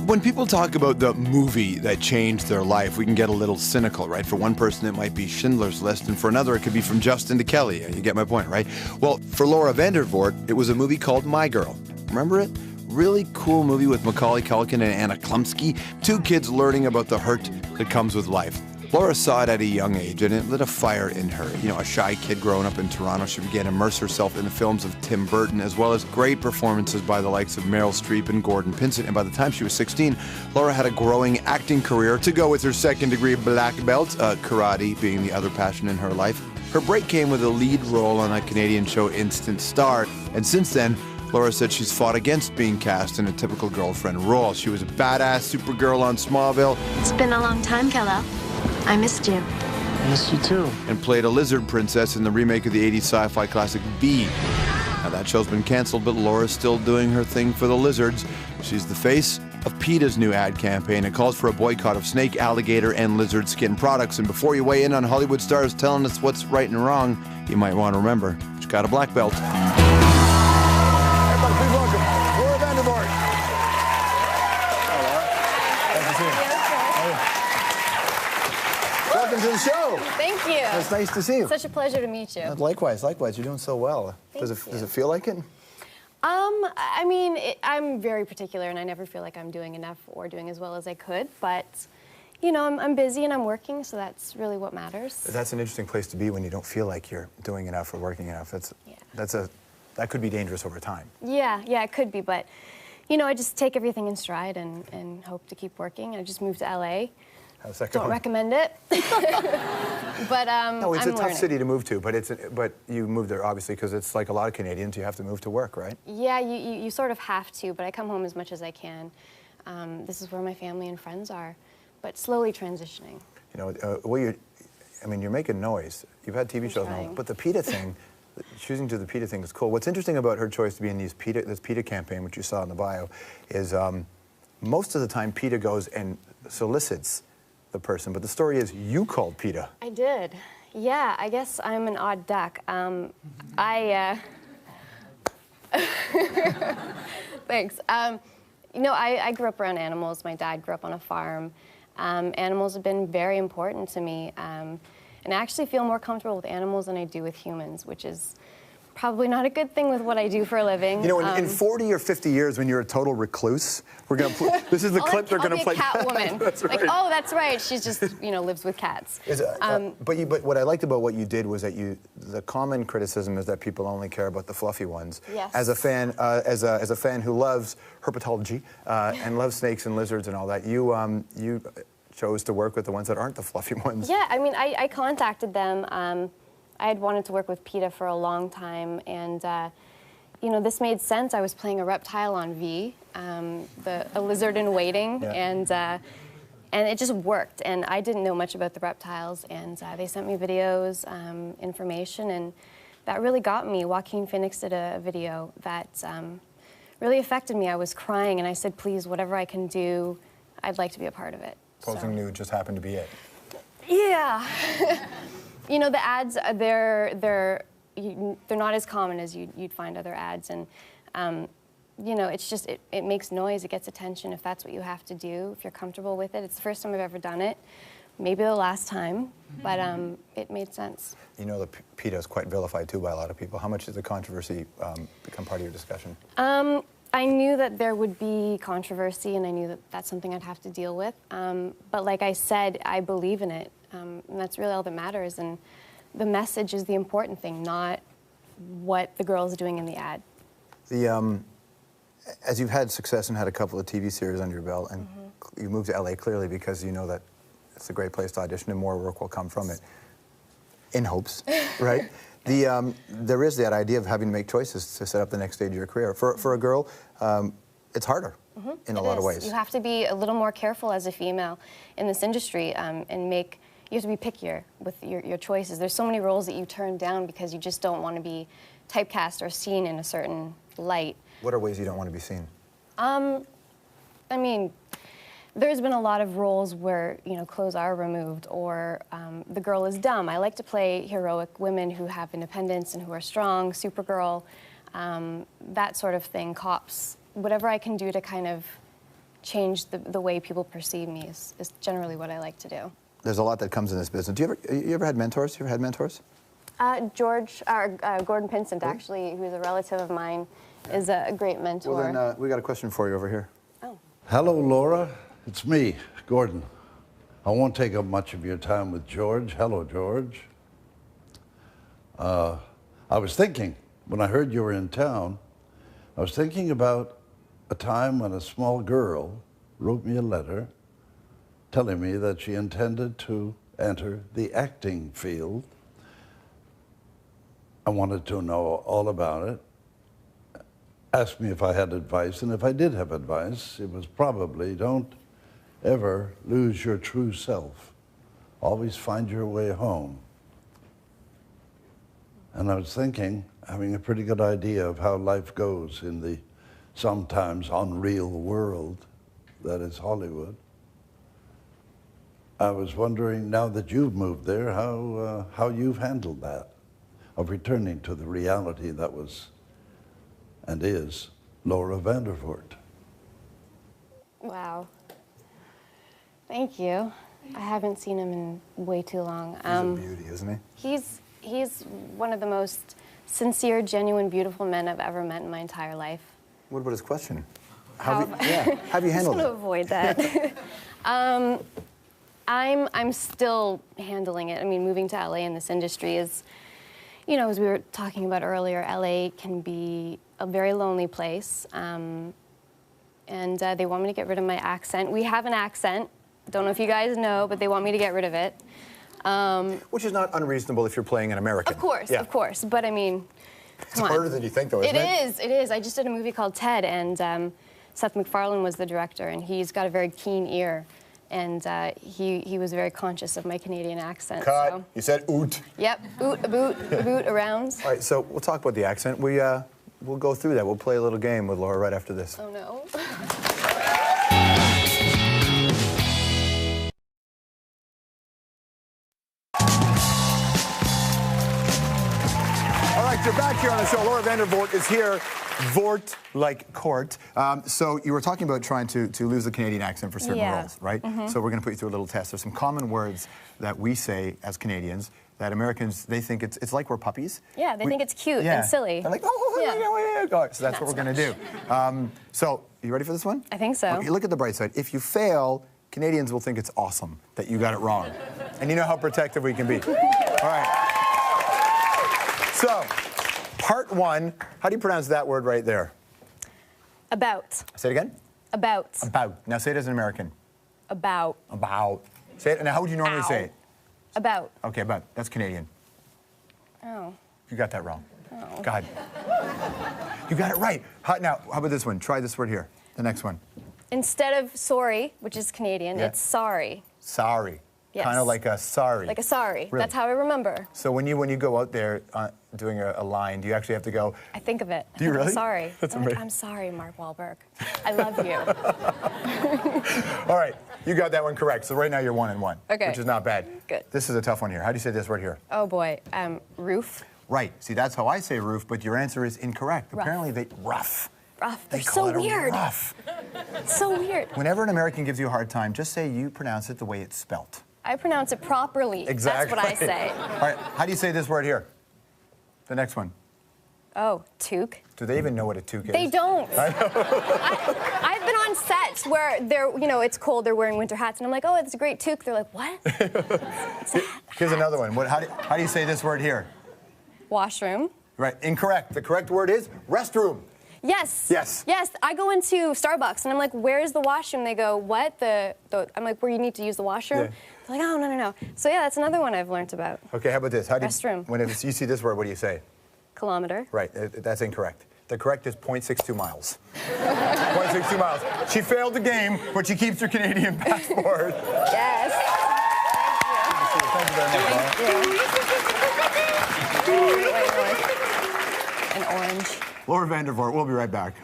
When people talk about the movie that changed their life, we can get a little cynical, right? For one person, it might be Schindler's List, and for another, it could be From Justin to Kelly. You get my point, right? Well, for Laura Vandervoort, it was a movie called My Girl. Remember it? Really cool movie with Macaulay Culkin and Anna Klumsky. Two kids learning about the hurt that comes with life. Laura saw it at a young age, and it lit a fire in her. You know, a shy kid growing up in Toronto, she began to immerse herself in the films of Tim Burton, as well as great performances by the likes of Meryl Streep and Gordon Pinsent. And by the time she was 16, Laura had a growing acting career to go with her second-degree black belt, karate being the other passion in her life. Her break came with a lead role on a Canadian show, Instant Star, and since then, Laura said she's fought against being cast in a typical girlfriend role. She was a badass Supergirl on Smallville. It's been a long time, Kal-El. I missed you. I missed you too. And played a lizard princess in the remake of the 80s sci-fi classic V. Now that show's been canceled, but Laura's still doing her thing for the lizards. She's the face of PETA's new ad campaign. It calls for a boycott of snake, alligator, and lizard skin products. And before you weigh in on Hollywood stars telling us what's right and wrong, you might want to remember, she's got a black belt. Everybody, please welcome Laura Vandervoort. Welcome to the show. Thank you. It's nice to see you. Such a pleasure to meet you. Likewise. You're doing so well. Does it feel like it? I mean, I'm very particular, and I never feel like I'm doing enough or doing as well as I could. But, you know, I'm busy and I'm working, so that's really what matters. That's an interesting place to be when you don't feel like you're doing enough or working enough. That could be dangerous over time. Yeah, it could be. But, you know, I just take everything in stride and hope to keep working. I just moved to LA. How's that going? Don't recommend it. But no, it's I'm a tough city to move to, but you moved there obviously because it's like a lot of Canadians. You have to move to work, right? Yeah, you sort of have to. But I come home as much as I can. This is where my family and friends are, but slowly transitioning. You know, you're making noise. You've had TV shows now, but the PETA thing, choosing to do the PETA thing is cool. What's interesting about her choice to be in this PETA campaign, which you saw in the bio, is most of the time PETA goes and solicits the person, but the story is you called PETA. I did. Yeah, I guess I'm an odd duck. Thanks. You know, I grew up around animals. My dad grew up on a farm. Animals have been very important to me. And I actually feel more comfortable with animals than I do with humans, which is probably not a good thing with what I do for a living. You know, in 40 or 50 years, when you're a total recluse, we're going to this is the clip they're going to play. I'll be a cat woman. That's right. Like, oh, that's right. She's just, you know, lives with cats. But what I liked about what you did was that the common criticism is that people only care about the fluffy ones. Yes. As a fan, as a fan who loves herpetology and loves snakes and lizards and all that, you chose to work with the ones that aren't the fluffy ones. Yeah, I mean, I contacted them. I had wanted to work with PETA for a long time, and you know, this made sense. I was playing a reptile on V, a lizard in waiting, yeah. And it just worked. And I didn't know much about the reptiles, and they sent me videos, information, and that really got me. Joaquin Phoenix did a video that really affected me. I was crying, and I said, please, whatever I can do, I'd like to be a part of it. Posing nude just happened to be it. Yeah. You know, the ads, they're not as common as you'd find other ads, and you know, it's just, it makes noise, it gets attention if that's what you have to do, if you're comfortable with it. It's the first time I've ever done it, maybe the last time, but it made sense. You know, the PETA is quite vilified too by a lot of people. How much has the controversy become part of your discussion? I knew that there would be controversy, and I knew that that's something I'd have to deal with. But like I said, I believe in it, and that's really all that matters. And the message is the important thing, not what the girl is doing in the ad. As you've had success and had a couple of TV series under your belt, and you moved to LA clearly because you know that it's a great place to audition and more work will come from it, in hopes, right? There is that idea of having to make choices to set up the next stage of your career. For a girl, it's harder in a lot of ways. You have to be a little more careful as a female in this industry and you have to be pickier with your choices. There's so many roles that you turn down because you just don't want to be typecast or seen in a certain light. What are ways you don't want to be seen? I mean, there's been a lot of roles where, you know, clothes are removed or the girl is dumb. I like to play heroic women who have independence and who are strong, Supergirl, that sort of thing, cops. Whatever I can do to kind of change the way people perceive me is generally what I like to do. There's a lot that comes in this business. You ever had mentors? You ever had mentors? Gordon Pinsent, actually, who's a relative of mine, is a great mentor. Well, then we got a question for you over here. Oh. Hello, Laura. It's me, Gordon. I won't take up much of your time with George. Hello, George. I was thinking, when I heard you were in town, I was thinking about a time when a small girl wrote me a letter telling me that she intended to enter the acting field. I wanted to know all about it. Asked me if I had advice, and if I did have advice, it was probably don't ever lose your true self. Always find your way home. And I was thinking, having a pretty good idea of how life goes in the sometimes unreal world that is Hollywood. I was wondering, now that you've moved there, how you've handled that, of returning to the reality that was and is Laura Vandervoort. Wow. Thank you. I haven't seen him in way too long. He's a beauty, isn't he? He's one of the most sincere, genuine, beautiful men I've ever met in my entire life. What about his question? How have you handled I'm just gonna it? avoid that. I'm still handling it. I mean, moving to LA in this industry is, you know, as we were talking about earlier, LA can be a very lonely place. And they want me to get rid of my accent. We have an accent. Don't know if you guys know, but they want me to get rid of it. Which is not unreasonable if you're playing an American. Of course, yeah. of course. But I mean, it's harder than you think, though, isn't it? It is. I just did a movie called Ted, and Seth MacFarlane was the director, and he's got a very keen ear. And he was very conscious of my Canadian accent. Cut. So. You said oot. Yep, oot, a boot, around. All right, so we'll talk about the accent. We'll go through that. We'll play a little game with Laura right after this. Oh, no. All right, you're back here on the show. Laura Vandervoort is here. Voort like court. So you were talking about trying to lose the Canadian accent for certain roles, right? So we're going to put you through a little test. There's some common words that we say as Canadians that Americans, they think it's like we're puppies. Yeah, they think it's cute and silly. They're like, oh, yeah. So that's what we're going to do. So you ready for this one? I think so. Okay, look at the bright side. If you fail, Canadians will think it's awesome that you got it wrong. And you know how protective we can be. All right. So, part one, how do you pronounce that word right there? About. Say it again. About. About. Now say it as an American. About. About. Say it. Now, how would you normally say it? About. Okay, about. That's Canadian. Oh. You got that wrong. Oh. God. You got it right. Now, how about this one? Try this word here. The next one. Instead of sorry, which is Canadian, Yeah. it's sorry. Sorry. Yes. Kind of like a sorry. Like a sorry. Really? That's how I remember. So when you go out there doing a line, do you actually have to go? I think of it. Do you really? I'm sorry. That's I'm like, amazing. I'm sorry, Mark Wahlberg. I love you. All right, you got that one correct. So right now you're 1-1. Okay. Which is not bad. Good. This is a tough one here. How do you say this word here? Oh boy. Roof. Right. See, that's how I say roof, but your answer is incorrect. Rough. Apparently they rough. Rough. They They're call so it a weird. rough. It's so weird. Whenever an American gives you a hard time, just say you pronounce it the way it's spelt. I pronounce it properly. Exactly. That's what I say. All right. How do you say this word here? The next one. Oh, toque. Do they even know what a toque is? They don't. I've been on sets where it's cold, they're wearing winter hats, and I'm like, oh, it's a great toque. They're like, what? Here's another one. How do you say this word here? Washroom. Right. Incorrect. The correct word is restroom. Yes. Yes. Yes. I go into Starbucks and I'm like, where's the washroom? They go, what? I'm like, where you need to use the washroom? Yeah. They're like, oh, no. So yeah, that's another one I've learned about. Okay, how about this? Restroom. When you see this word, what do you say? Kilometer. Right, that's incorrect. The correct is 0.62 miles. 0.62 miles. She failed the game, but she keeps her Canadian passport. Yes. Thank you very much, Laura. An orange. Laura Vandervoort, we'll be right back.